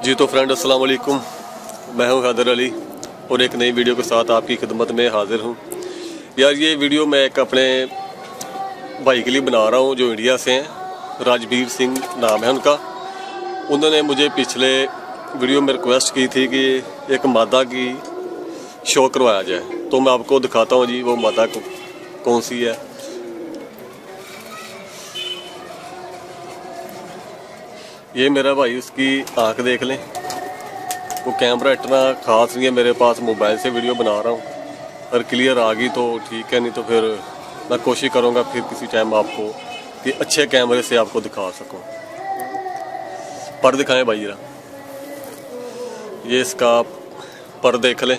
जी तो फ्रेंड अस्सलाम वालेकुम, मैं हूं हैदर अली और एक नई वीडियो के साथ आपकी खिदमत में हाजिर हूं। यार ये वीडियो मैं एक अपने भाई के लिए बना रहा हूं जो इंडिया से हैं, राजवीर सिंह नाम है उनका। उन्होंने मुझे पिछले वीडियो में रिक्वेस्ट की थी कि एक मादा की शो करवाया जाए, तो मैं आपको दिखाता हूँ जी वो मादा कौन सी है। ये मेरा भाई, उसकी आंख देख लें। वो कैमरा इतना ख़ास नहीं है मेरे पास, मोबाइल से वीडियो बना रहा हूँ। अगर क्लियर आ गई तो ठीक है, नहीं तो फिर मैं कोशिश करूँगा फिर किसी टाइम आपको कि अच्छे कैमरे से आपको दिखा सकूँ। पर दिखाएं भाई जरा, ये इसका पर देख लें।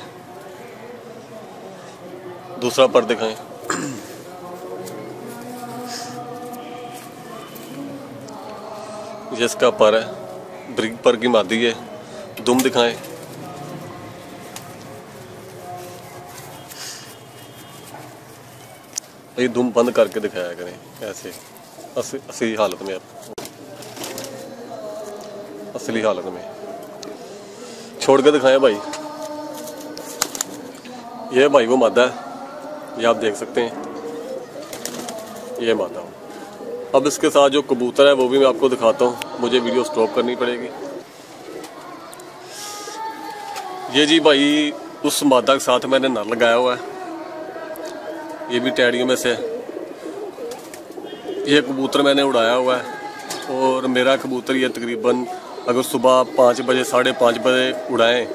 दूसरा पर दिखाएं। ये इसका पर है, ब्रिग पर की मादी है। दुम दिखाएं। ये दुम बंद करके दिखाया करें ऐसे असली हालत में, आप असली हालत में छोड़ के दिखाएं भाई। ये भाई वो मादा है, ये आप देख सकते हैं, ये मादा। अब इसके साथ जो कबूतर है वो भी मैं आपको दिखाता हूँ, मुझे वीडियो स्टॉप करनी पड़ेगी। ये जी भाई उस मादा के साथ मैंने नर लगाया हुआ है, ये भी टैडियों में से है। ये कबूतर मैंने उड़ाया हुआ है और मेरा कबूतर ये तकरीबन अगर सुबह 5 बजे 5:30 बजे उड़ाएं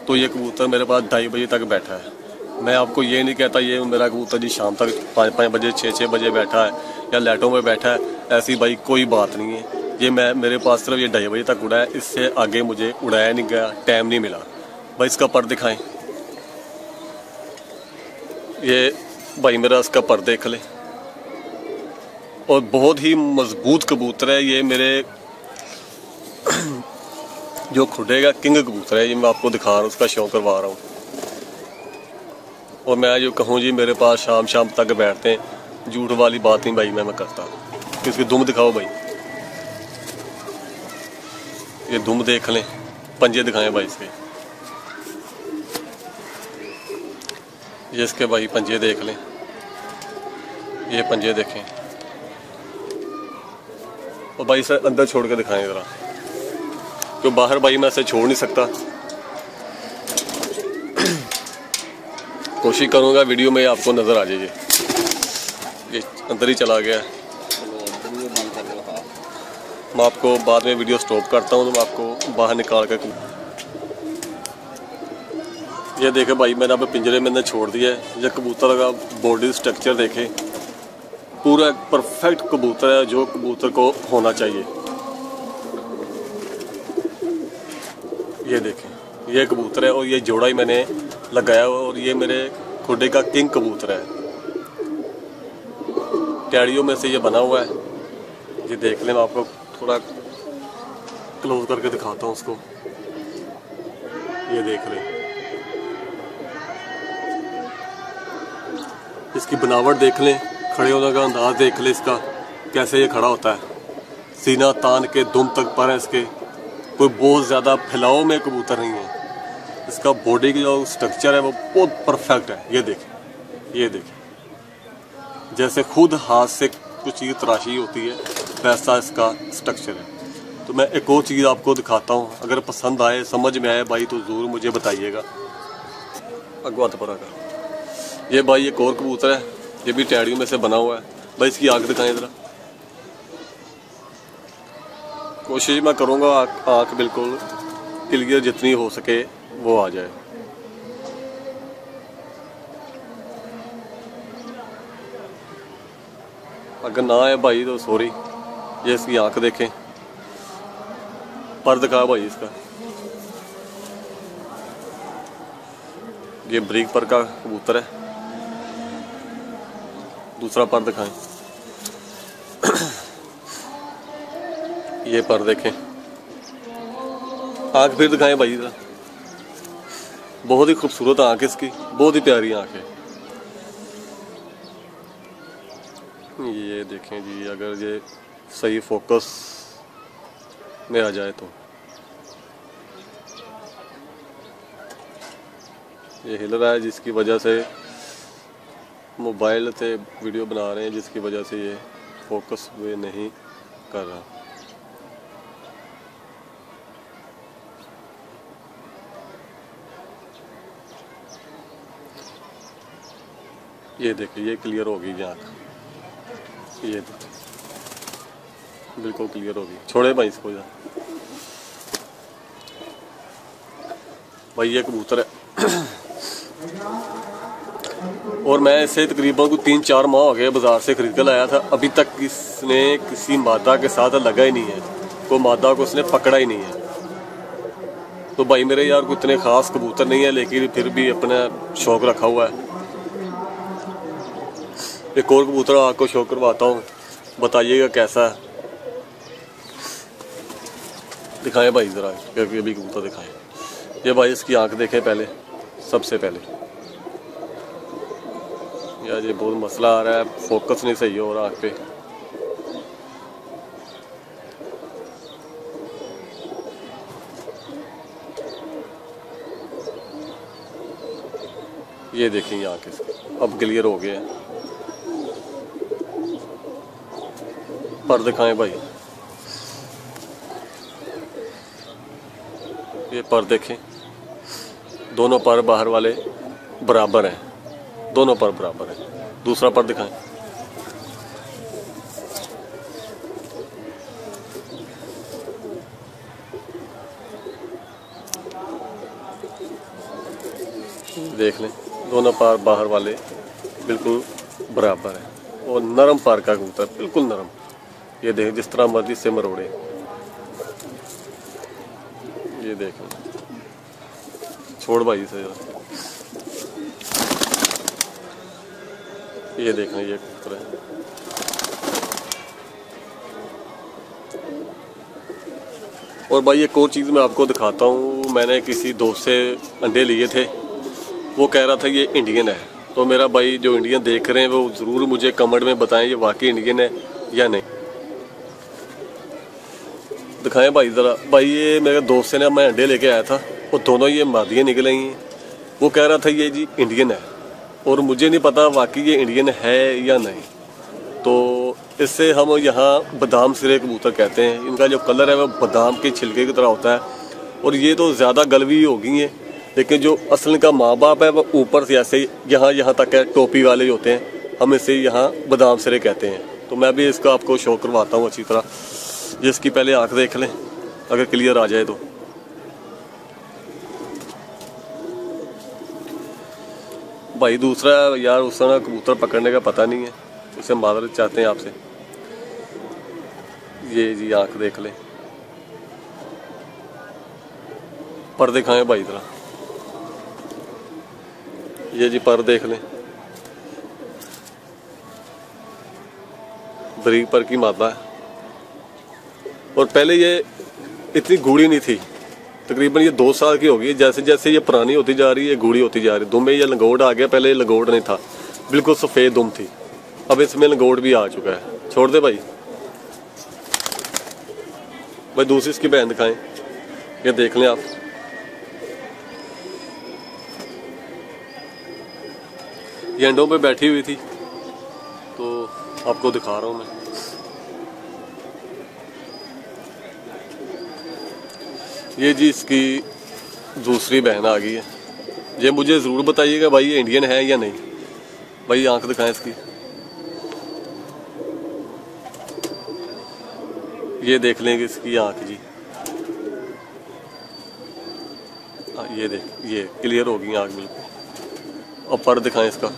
तो ये कबूतर मेरे पास 2:30 बजे तक बैठा है। मैं आपको ये नहीं कहता ये मेरा कबूतर जी शाम तक 5 बजे 6 बजे बैठा है या लाइटों में बैठा है, ऐसी भाई कोई बात नहीं है। ये मेरे पास सिर्फ ये 2:30 बजे तक उड़ा है, इससे आगे मुझे उड़ाया नहीं गया, टाइम नहीं मिला। भाई इसका पर दिखाएं। ये भाई मेरा इसका पर देख ले, और बहुत ही मजबूत कबूतर है ये। मेरे जो खुडेगा किंग कबूतर है, ये मैं आपको दिखा रहा हूँ, उसका शौक करवा रहा हूँ। और मैं जो कहूँ जी मेरे पास शाम तक बैठते हैं, झूठ वाली बात नहीं भाई मैं करता। इसकी दुम दिखाओ भाई, ये दुम देख लें। पंजे दिखाएं भाई इसके, ये इसके भाई पंजे देख लें, ये पंजे देखें। और भाई इसे अंदर छोड़ के दिखाएं ज़रा, क्यों बाहर भाई मैं इसे छोड़ नहीं सकता। कोशिश करूँगा वीडियो में आपको नज़र आ जाइए। ये अंदर ही चला गया। मैं आपको बाद में वीडियो स्टॉप करता हूँ तो मैं आपको बाहर निकाल कर, ये देखे भाई मैंने अब पिंजरे में छोड़ दिया है। ये कबूतर का बॉडी स्ट्रक्चर देखे, पूरा परफेक्ट कबूतर है जो कबूतर को होना चाहिए। ये देखें, ये कबूतर है और ये जोड़ा ही मैंने लगाया हुआ, और ये मेरे खुडे का किंग कबूतर है। टैडियों में से ये बना हुआ है, ये देख लें। मैं आपको थोड़ा क्लोज करके दिखाता हूँ उसको, ये देख लें। इसकी बनावट देख लें, खड़े होने का अंदाज देख लें इसका, कैसे ये खड़ा होता है। सीना तान के दुम तक पर है इसके, कोई बहुत ज़्यादा फैलाव में कबूतर नहीं है। इसका बॉडी की जो स्ट्रक्चर है वो बहुत परफेक्ट है। ये देखें, ये देखें, जैसे खुद हाथ से कुछ चीज़ तराशी होती है वैसा इसका स्ट्रक्चर है। तो मैं एक और चीज़ आपको दिखाता हूँ, अगर पसंद आए समझ में आए भाई तो ज़रूर मुझे बताइएगा। अगवा तो पड़ा, ये भाई एक और कबूतर है, ये भी टैडियों में से बना हुआ है। भाई इसकी आँख दिखाएं ज़रा। कोशिश मैं करूँगा आँख बिल्कुल क्लियर जितनी हो सके वो आ जाए। अगर ना आए भाई तो सॉरी। ये इसकी आँख देखें, पर दिखा भाई इसका, ये ब्रिग पर का कबूतर है। दूसरा पर दिखाएं। ये पर देखें, आँख फिर दिखाएं भाई जरा। बहुत ही खूबसूरत आँख है इसकी, बहुत ही प्यारी आँख है। ये देखें जी, अगर ये सही फोकस में आ जाए तो ये हिल रहा है, जिसकी वजह से मोबाइल से वीडियो बना रहे हैं, जिसकी वजह से ये फोकस वे नहीं कर रहा। ये देखिए, ये क्लियर होगी आँख, ये बिल्कुल क्लियर होगी। छोड़े भाई इसको जा भाई, ये कबूतर है और मैं इसे तकरीबन को 3-4 माह हो गए बाज़ार से खरीद कर लाया था। अभी तक इसने किसी मादा के साथ लगा ही नहीं है, कोई मादा को उसने पकड़ा ही नहीं है। तो भाई मेरे यार कोई इतने ख़ास कबूतर नहीं है, लेकिन फिर भी अपना शौक़ रखा हुआ है। एक और कबूतर आपको शौक़ करवाता हूँ, बताइएगा कैसा है। दिखाएं भाई ज़रा, ये भी कबूतर दिखाएं। ये भाई इसकी आंख देखें पहले, सबसे पहले। यार ये बहुत मसला आ रहा है, फोकस नहीं सही हो रहा आंख पे। ये देखें ये आंख इसकी, अब क्लियर हो गया है। पर दिखाएं भाई, ये पर देखें, दोनों पर बाहर वाले बराबर हैं, दोनों पर बराबर हैं। दूसरा पर दिखाएं, देख लें, दोनों पर बाहर वाले बिल्कुल बराबर हैं और नरम पर का कबूतर, बिल्कुल नरम। ये देखें, जिस तरह मर्जी से मरोड़े। ये देखें, छोड़ भाई से। ये देखना, ये कबूतर है। और भाई एक और चीज़ मैं आपको दिखाता हूँ। मैंने किसी दोस्त से अंडे लिए थे, वो कह रहा था ये इंडियन है। तो मेरा भाई जो इंडियन देख रहे हैं वो ज़रूर मुझे कमेंट में बताएं ये वाकई इंडियन है या नहीं। दिखाएं भाई ज़रा। भाई ये मेरे दोस्त से ना मैं अंडे लेके आया था, वो दोनों ये मादियाँ निकल आई हैं। वो कह रहा था ये जी इंडियन है, और मुझे नहीं पता वाकई ये इंडियन है या नहीं। तो इससे हम यहाँ बादाम सिरे कबूतर कहते हैं। इनका जो कलर है वो बादाम के छिलके की तरह होता है, और ये तो ज़्यादा गलवी हो गई हैं। लेकिन जो असल का माँ बाप है वो ऊपर से ऐसे यहाँ तक है, टोपी वाले होते हैं, हम इसे यहाँ बादाम सिरे कहते हैं। तो मैं भी इसका आपको शो करवाता हूँ अच्छी तरह। जिसकी पहले आँख देख लें, अगर क्लियर आ जाए तो। भाई दूसरा यार उस तरह कबूतर पकड़ने का पता नहीं है, उसे मादर चाहते हैं आपसे। ये जी आँख देख लें, पर दिखाएं भाई तरह। ये जी पर देख लें, बरीक पर की मादा है। और पहले ये इतनी गूढ़ी नहीं थी, तकरीबन ये 2 साल की हो गई। जैसे जैसे ये पुरानी होती जा रही है, गूढ़ी होती जा रही है। दुम में ये लंगोट आ गया, पहले ये लंगोट नहीं था, बिल्कुल सफ़ेद दुम थी। अब इसमें लंगोट भी आ चुका है। छोड़ दे भाई। भाई दूसरी इसकी बहन दिखाएं, ये देख लें आप। ये अंडों पे बैठी हुई थी, तो आपको दिखा रहा हूँ मैं। ये जी इसकी दूसरी बहन आ गई है। ये मुझे ज़रूर बताइएगा भाई ये इंडियन है या नहीं। भाई आंख दिखाएं इसकी, ये देख लेंगे इसकी आंख जी। ये देख, ये क्लियर होगी आंख बिल्कुल। अब पर दिखाएं इसका।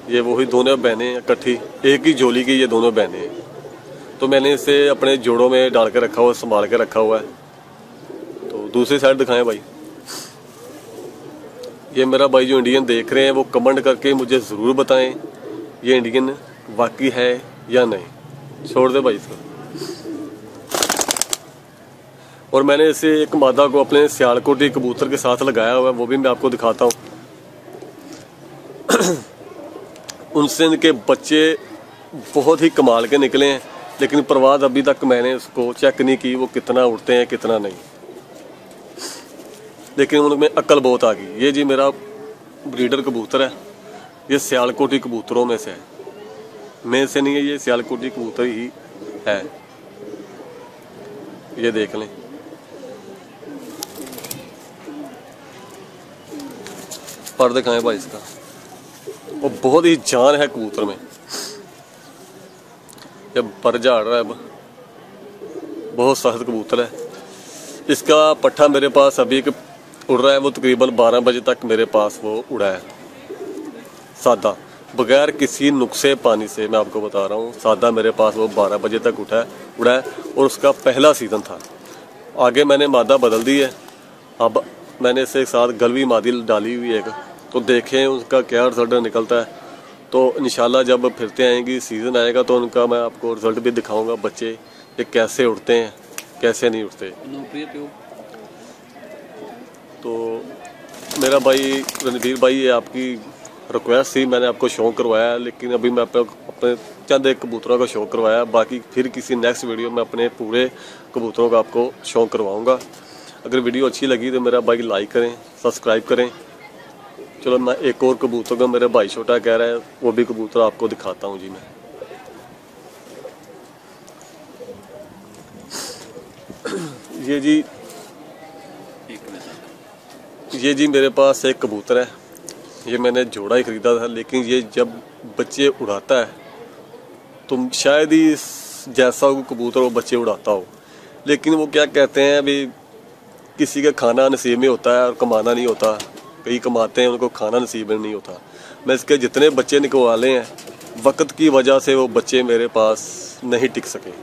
ये वही दोनों बहनें इकट्ठी, एक ही झोली की ये दोनों बहनें हैं। तो मैंने इसे अपने जोड़ों में डाल के रखा हुआ, संभाल के रखा हुआ है। तो दूसरी साइड दिखाएं भाई। ये मेरा भाई जो इंडियन देख रहे हैं वो कमेंट करके मुझे ज़रूर बताएं ये इंडियन वाकई है या नहीं। छोड़ दे भाई इसको। और मैंने इसे एक मादा को अपने सियालकोटी कबूतर के साथ लगाया हुआ है, वो भी मैं आपको दिखाता हूँ। उनसे इनके बच्चे बहुत ही कमाल के निकले हैं, लेकिन परवाज़ अभी तक मैंने उसको चेक नहीं की वो कितना उड़ते हैं कितना नहीं। लेकिन उनमें अक्ल बहुत आ गई। ये जी मेरा ब्रीडर कबूतर है, ये सियालकोटी कबूतरों में से है, में से नहीं है, ये सियालकोटी कबूतर ही है। ये देख लें, पर दिखाएं भाई इसका, वो बहुत ही जान है कबूतर में। जब पर झाड़ रहा है, अब बहुत सख्त कबूतर है। इसका पट्ठा मेरे पास अभी उड़ रहा है, वो तकरीबन 12 बजे तक मेरे पास वो उड़ा है, सादा, बगैर किसी नुक्से पानी से। मैं आपको बता रहा हूँ, सादा मेरे पास वो 12 बजे तक उड़ा है और उसका पहला सीज़न था। आगे मैंने मादा बदल दी है, अब मैंने इसके साथ गलवी मादी डाली हुई है, तो देखें उसका क्या रिजल्ट निकलता है। तो इंशाल्लाह जब फिरते आएंगी, सीज़न आएगा, तो उनका मैं आपको रिजल्ट भी दिखाऊंगा, बच्चे ये कैसे उड़ते हैं कैसे नहीं उड़ते। तो मेरा भाई रणवीर भाई, ये आपकी रिक्वेस्ट थी, मैंने आपको शौक करवाया, लेकिन अभी मैं अपने चंद एक कबूतरों का शौक करवाया, बाकी फिर किसी नेक्स्ट वीडियो में अपने पूरे कबूतरों का आपको शौक करवाऊंगा। अगर वीडियो अच्छी लगी तो मेरा भाई लाइक करें, सब्सक्राइब करें। चलो मैं एक और कबूतर का, मेरा भाई छोटा कह रहा है, वो भी कबूतर आपको दिखाता हूँ जी। मैं ये जी मेरे पास एक कबूतर है, ये मैंने जोड़ा ही ख़रीदा था, लेकिन ये जब बच्चे उड़ाता है तो शायद ही जैसा वो कबूतर वो बच्चे उड़ाता हो, लेकिन वो क्या कहते हैं, अभी किसी का खाना नसीब में होता है और कमाना नहीं होता। कई कमाते हैं, उनको खाना नसीब में नहीं होता। मैं इसके जितने बच्चे निकलवाले हैं, वक्त की वजह से वो बच्चे मेरे पास नहीं टिक सके।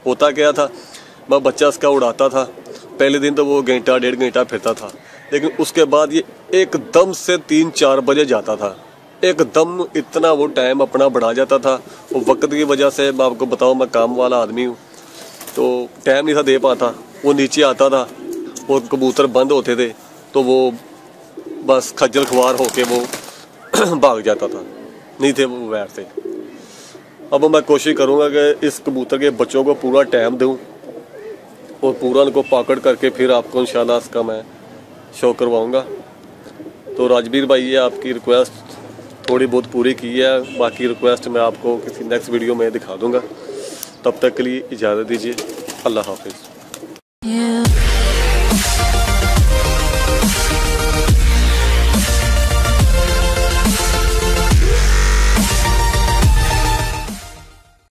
होता क्या था, मैं बच्चा इसका उड़ाता था, पहले दिन तो वो घंटा 1.5 घंटा फिरता था, लेकिन उसके बाद ये एकदम से 3-4 बजे जाता था, एकदम इतना वो टाइम अपना बढ़ा जाता था। वो वक्त की वजह से, मैं आपको बताऊँ, मैं काम वाला आदमी हूँ, तो टाइम नहीं था दे पाता। वो नीचे आता था और कबूतर बंद होते थे, तो वो बस खज्जल खुआर होके वो भाग जाता था, नहीं थे वो वैर से। अब मैं कोशिश करूँगा कि इस कबूतर के बच्चों को पूरा टाइम दूँ और पूरा उनको पकड़ करके फिर आपको इंशाल्लाह इसका मैं शो करवाऊँगा। तो राजवीर भाई, ये आपकी रिक्वेस्ट थोड़ी बहुत पूरी की है, बाकी रिक्वेस्ट मैं आपको किसी नेक्स्ट वीडियो में दिखा दूँगा। तब तक के लिए इजाज़त दीजिए, अल्लाह हाफिज़।